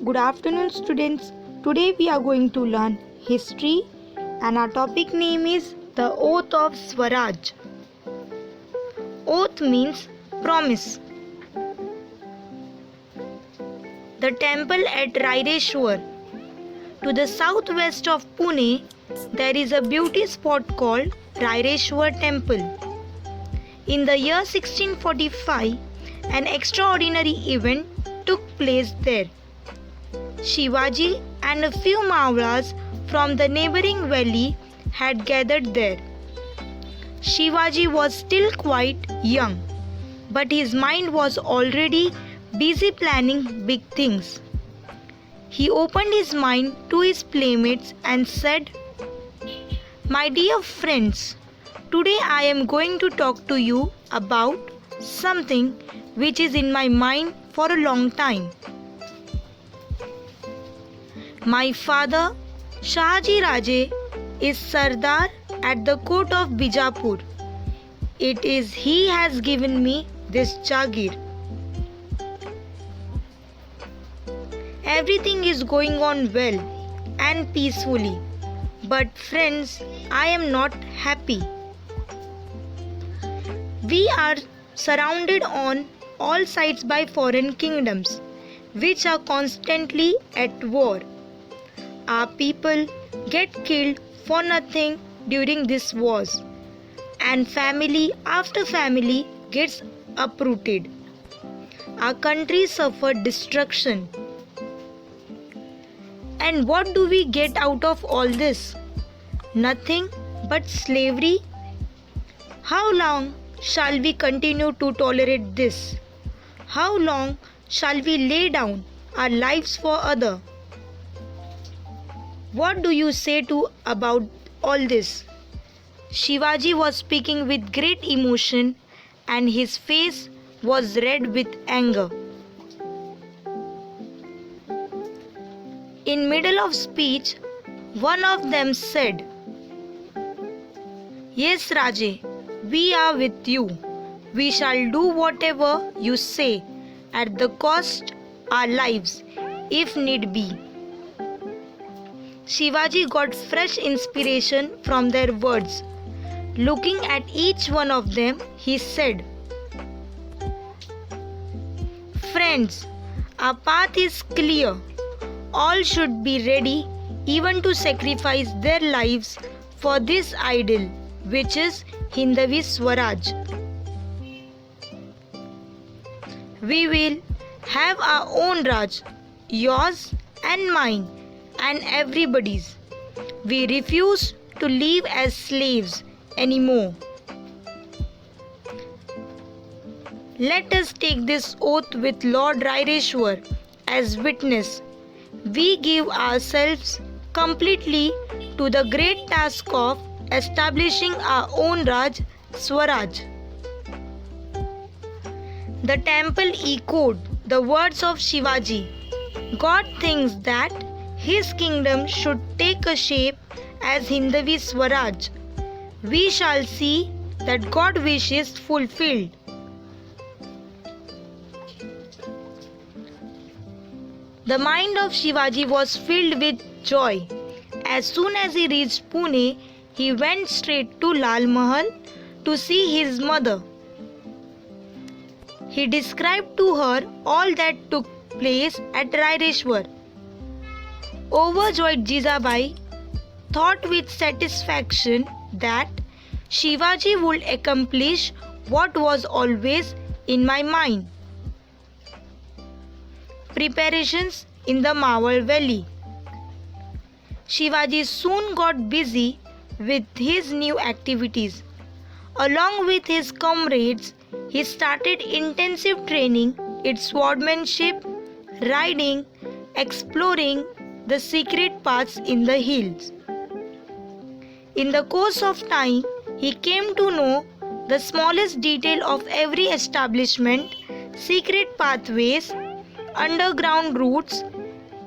Good afternoon, students. Today we are going to learn history, and our topic name is the Oath of Swaraj. Oath means promise. The temple at Raireshwar. To the southwest of Pune, there is a beauty spot called Raireshwar Temple. In the year 1645, an extraordinary event took place there. Shivaji and a few Mavaras from the neighboring valley had gathered there. Shivaji was still quite young, but his mind was already busy planning big things. He opened his mind to his playmates and said, "My dear friends, today I am going to talk to you about something which is in my mind for a long time. My father, Shahaji Raje, is Sardar at the court of Bijapur. It is he has given me this Jagir. Everything is going on well and peacefully, but friends, I am not happy. We are surrounded on all sides by foreign kingdoms, which are constantly at war. Our people get killed for nothing during these wars, and family after family gets uprooted. Our country suffered destruction. And what do we get out of all this? Nothing but slavery. How long shall we continue to tolerate this? How long shall we lay down our lives for others? What do you say about all this?" Shivaji was speaking with great emotion, and his face was red with anger. In middle of speech, one of them said, "Yes, Raje, we are with you. We shall do whatever you say, at the cost our lives, if need be." Shivaji got fresh inspiration from their words. Looking at each one of them, he said, "Friends, our path is clear. All should be ready even to sacrifice their lives for this ideal, which is Hindavi Swaraj. We will have our own Raj, yours and mine and everybody's. We refuse to live as slaves anymore. Let us take this oath with Lord Raireshwar as witness. We give ourselves completely to the great task of establishing our own Raj, Swaraj." The temple echoed the words of Shivaji. God thinks that his kingdom should take a shape as Hindavi Swaraj. We shall see that God's wish is fulfilled. The mind of Shivaji was filled with joy. As soon as he reached Pune, he went straight to Lal Mahal to see his mother. He described to her all that took place at Raireshwar. Overjoyed Jijabai thought with satisfaction that Shivaji would accomplish what was always in my mind. Preparations in the Mavar Valley. Shivaji soon got busy with his new activities. Along with his comrades, he started intensive training in swordsmanship, riding, exploring the secret paths in the hills. In the course of time, he came to know the smallest detail of every establishment, secret pathways, underground routes,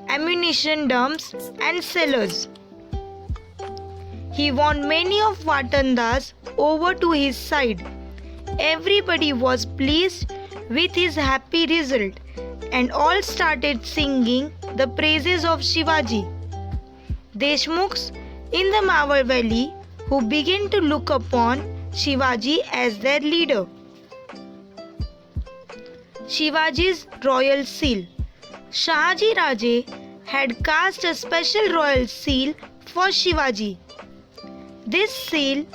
ammunition dumps and cellars. He won many of Vatandas over to his side. Everybody was pleased with his happy result, and all started singing the praises of Shivaji. Deshmukhs in the Mawar Valley who begin to look upon Shivaji as their leader. Shivaji's royal seal. Shahaji Raje had cast a special royal seal for Shivaji. This seal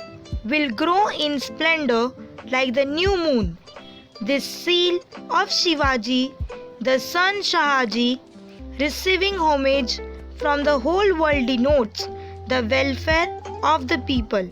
will grow in splendor like the new moon. This seal of Shivaji, the son Shahaji, receiving homage from the whole world denotes the welfare of the people.